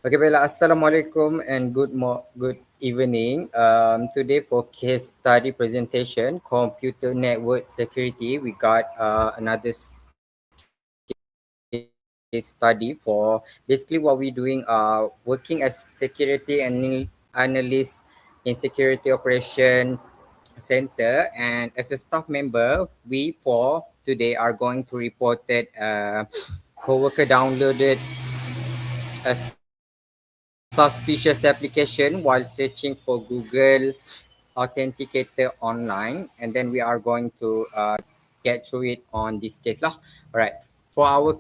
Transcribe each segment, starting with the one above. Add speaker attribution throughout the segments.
Speaker 1: Okay, Bella. Assalamualaikum and good evening. Today for case study presentation, computer network security, we got another case study for basically what we're doing. Working as security analyst in security operation center, and as a staff member, we four today are going to report that coworker downloaded a suspicious application while searching for Google Authenticator online, and then we are going to get through it on this case lah. Alright. For our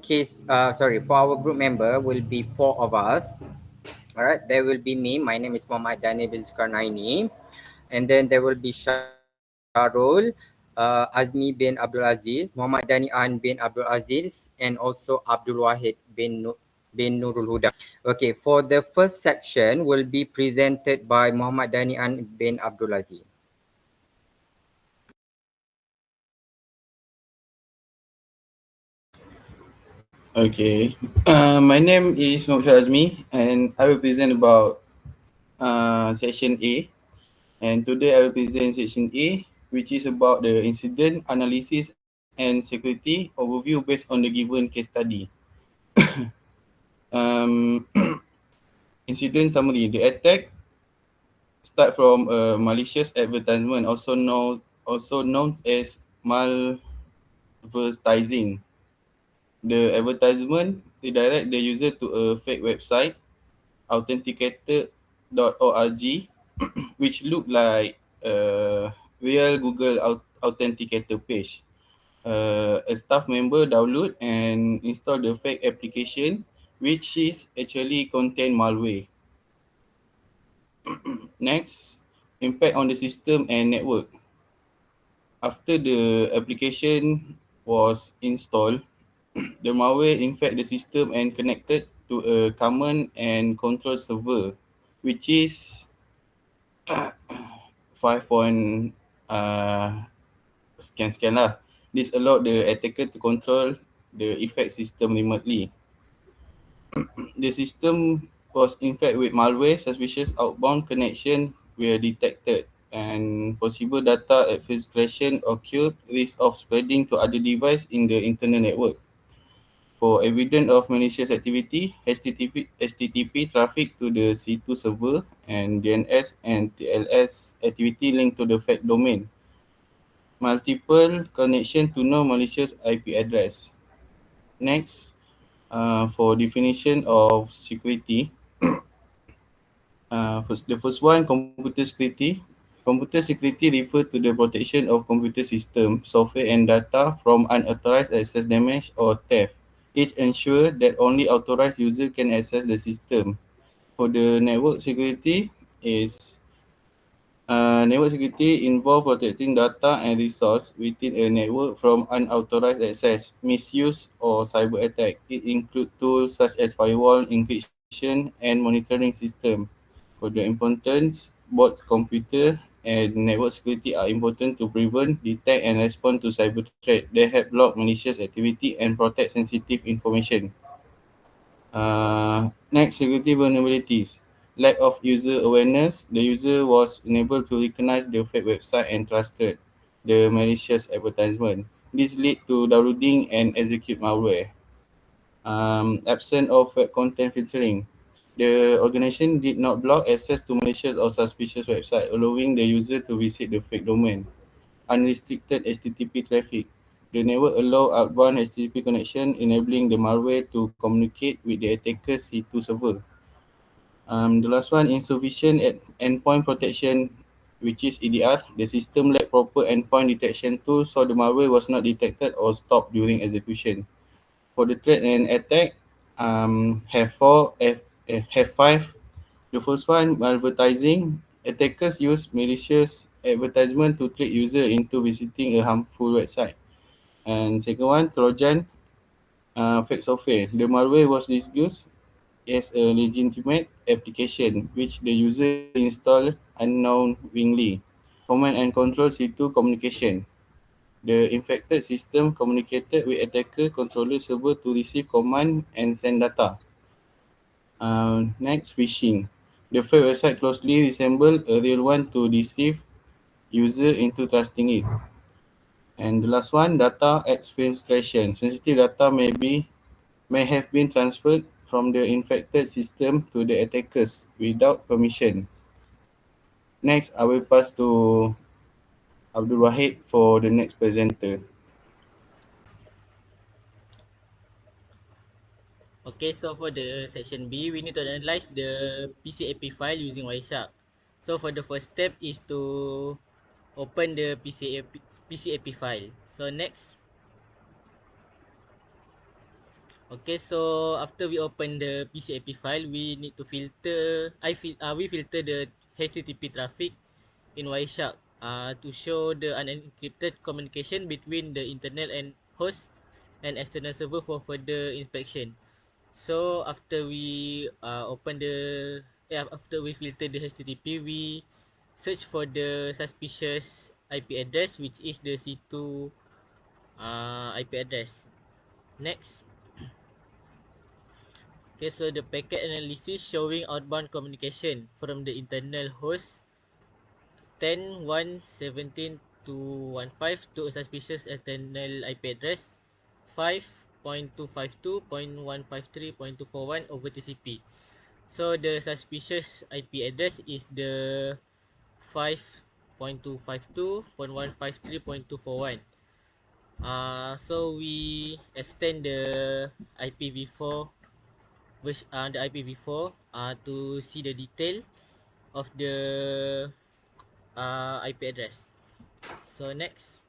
Speaker 1: group member will be four of us. Alright, there will be me. My name is Muhammad Dani bin Zulkarnaini, and then there will be Sharul, Azmi bin Abdul Aziz, Muhammad Danian bin Abdul Aziz, and also Abdul Wahid bin Nurul Huda. Okay, for the first section will be presented by Muhammad Danian bin Abdul Aziz.
Speaker 2: Okay. My name is Muhammad Azmi and I will present about section A. And today I will present section A, which is about the incident analysis and security overview based on the given case study. um, Incident summary. The attack start from a malicious advertisement, also known as malvertising. The advertisement redirect the user to a fake website, authenticated.org, which look like a real Google Authenticator page. A staff member download and install the fake application, which is actually contain malware. Next, impact on the system and network. After the application was installed, the malware infect the system and connected to a command and control server, which is 5 sekian lah. This allowed the attacker to control the effect system remotely. The system was infected with malware. Suspicious outbound connection were detected, and possible data exfiltration occurred, risk of spreading to other devices in the internal network. For evidence of malicious activity, HTTP traffic to the C2 server and DNS and TLS activity linked to the fake domain. Multiple connection to no malicious IP address. Next, for definition of security, the first one, computer security. Computer security refers to the protection of computer system, software and data from unauthorized access, damage or theft. It ensures that only authorized user can access the system. For the network security, network security involves protecting data and resource within a network from unauthorized access, misuse, or cyber attack. It includes tools such as firewall, encryption, and monitoring system. For the importance, both computer and network security are important to prevent, detect, and respond to cyber threats. They help block malicious activity and protect sensitive information. Next, security vulnerabilities. Lack of user awareness. The user was unable to recognize the fake website and trusted the malicious advertisement. This lead to downloading and execute malware. Absence of web content filtering. The organization did not block access to malicious or suspicious website, allowing the user to visit the fake domain. Unrestricted HTTP traffic. The network allow outbound HTTP connection, enabling the malware to communicate with the attacker's C2 server. The last one, insufficient endpoint protection, which is EDR. The system lacked proper endpoint detection tools, so the malware was not detected or stopped during execution. For the threat and attack, have five. The first one, advertising. Attackers use malicious advertisement to trick user into visiting a harmful website. And second one, Trojan, fake software. The malware was disguised as a legitimate application which the user installed unknowingly. Command and control C2 communication. The infected system communicated with attacker controller server to receive command and send data. Next, phishing. The fake website closely resemble a real one to deceive user into trusting it. And the last one, data exfiltration. Sensitive data may have been transferred from the infected system to the attackers without permission. Next, I will pass to Abdul Wahid for the next presenter.
Speaker 3: Okay, so for the section B, we need to analyze the PCAP file using Wireshark. So for the first step is to open the PCAP file. So next, okay, so after we open the PCAP file, we need to we filter the HTTP traffic in Wireshark to show the unencrypted communication between the internal and host and external server for further inspection. So after we filter the HTTP, we search for the suspicious IP address, which is the C2 IP address. Next, okay, so the packet analysis showing outbound communication from the internal host 10.1.17.2.15 to a suspicious external IP address 5.252.153.241 over TCP. So the suspicious IP address is the 5.252.153.241. So we extend the IPv4 the IPv4 to see the detail of the IP address. So next,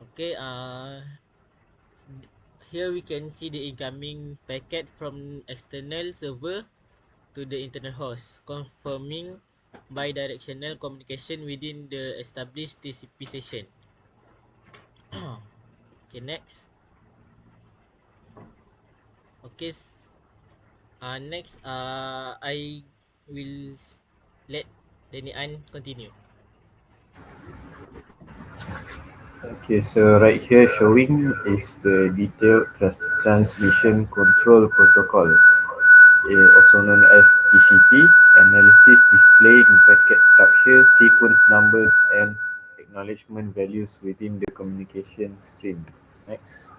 Speaker 3: okay, here we can see the incoming packet from external server to the internal host, confirming bidirectional communication within the established TCP session. Okay, next. Okay, next, I will let Danny An continue.
Speaker 4: Okay, so right here showing is the detailed transmission control protocol, also known as TCP. Analysis displayed in packet structure, sequence numbers, and acknowledgement values within the communication stream. Next.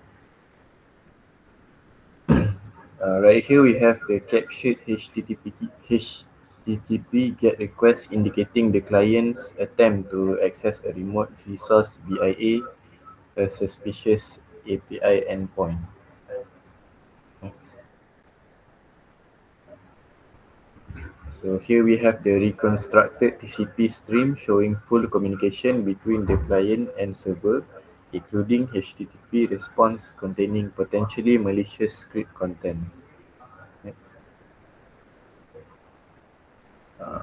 Speaker 4: Right here we have the captured HTTP GET request indicating the client's attempt to access a remote resource via a suspicious API endpoint. So here we have the reconstructed TCP stream showing full communication between the client and server, including HTTP response containing potentially malicious script content. Uh,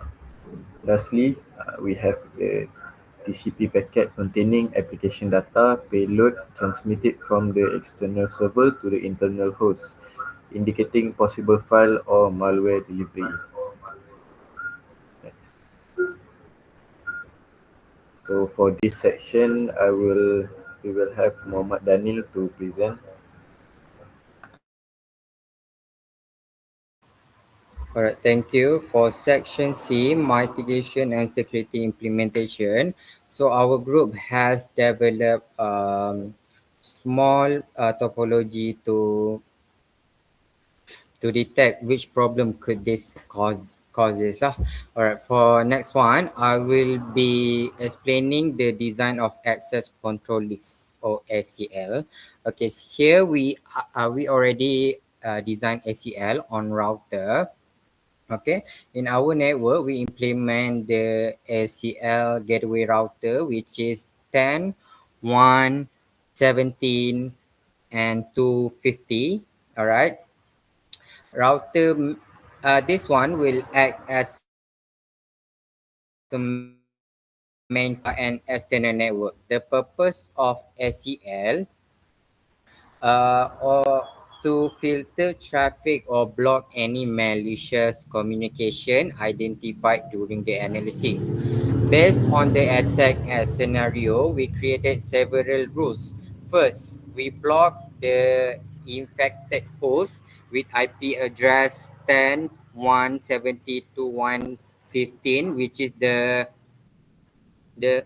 Speaker 4: Lastly, we have the TCP packet containing application data payload transmitted from the external server to the internal host, indicating possible file or malware delivery. Next. So for this section, we will have Muhammad Daniel to present.
Speaker 1: Alright, thank you. For section C, mitigation and security implementation. So our group has developed small topology to detect which problem could this causes lah. Alright, for next one, I will be explaining the design of access control list or ACL. Okay, so here we already design ACL on router. Okay, in our network, we implement the ACL gateway router, which is 10, 1, 17, and 250. All right, router, this one will act as a main and external network. The purpose of ACL or to filter traffic or block any malicious communication identified during the analysis. Based on the attack scenario, we created several rules. First, we block the infected host with IP address 10.170.115, which is the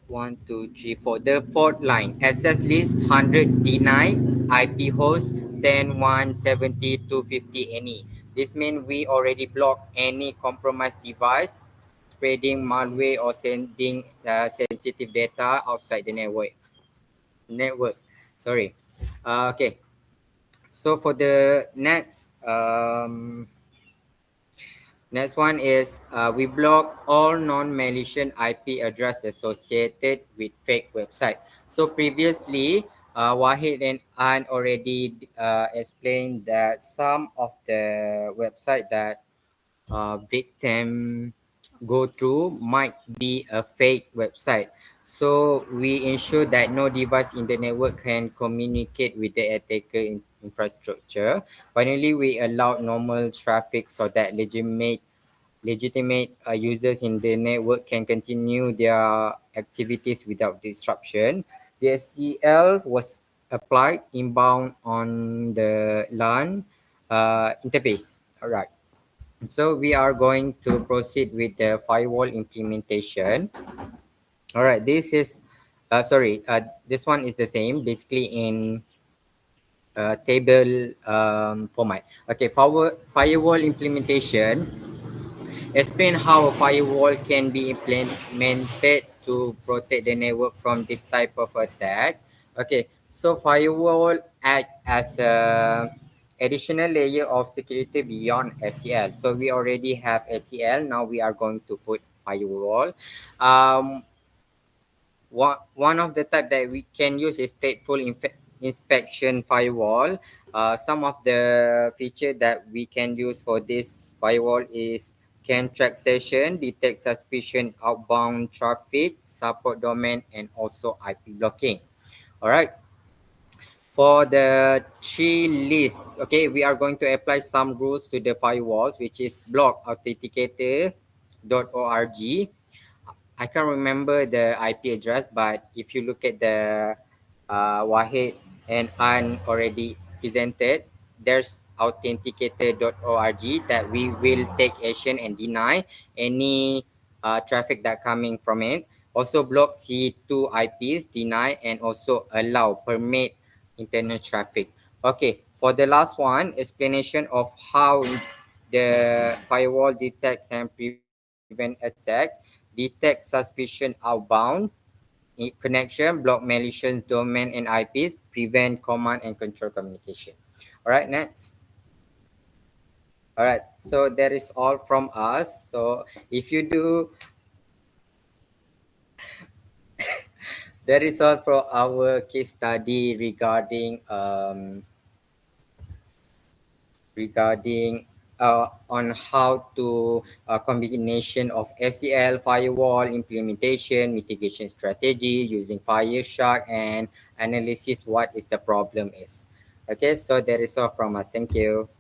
Speaker 1: one, two, three, four, the fourth line. Access list 100 deny IP host 10.170.250 any. This means we already block any compromised device spreading malware or sending sensitive data outside the network. Sorry. Okay. So for the next one is we block all non-malicious IP address associated with fake website. So previously, Wahid and An already explained that some of the website that victim go through might be a fake website. So we ensure that no device in the network can communicate with the attacker infrastructure. Finally, we allow normal traffic so that legitimate users in the network can continue their activities without disruption. The SCL was applied inbound on the LAN interface. All right. So we are going to proceed with the firewall implementation. All right, this one is the same, basically in table format. Okay, firewall implementation. Explain how a firewall can be implemented to protect the network from this type of attack. Okay, so firewall act as a additional layer of security beyond SCL. So we already have SCL. Now we are going to put firewall. Um, one of the type that we can use is stateful inspection firewall. Some of the feature that we can use for this firewall is can track session, detect suspicion outbound traffic, support domain, and also IP blocking. All right. For the three lists, okay, we are going to apply some rules to the firewalls, which is block authenticator.org. I can't remember the IP address, but if you look at the Wahid and An already presented, there's authenticator.org that we will take action and deny any traffic that coming from it. Also block C2 IPs, deny, and also allow permit internet traffic. Okay, for the last one, explanation of how the firewall detects and prevent attack, detect suspicion outbound connection, block malicious domain and IPs, prevent command and control communication. All right, next. All right, so that is all from us. So if you do, that is all for our case study regarding on how to combination of SEL firewall implementation, mitigation strategy using Fireshark, and analysis what is the problem is. Okay, so that is all from us. Thank you.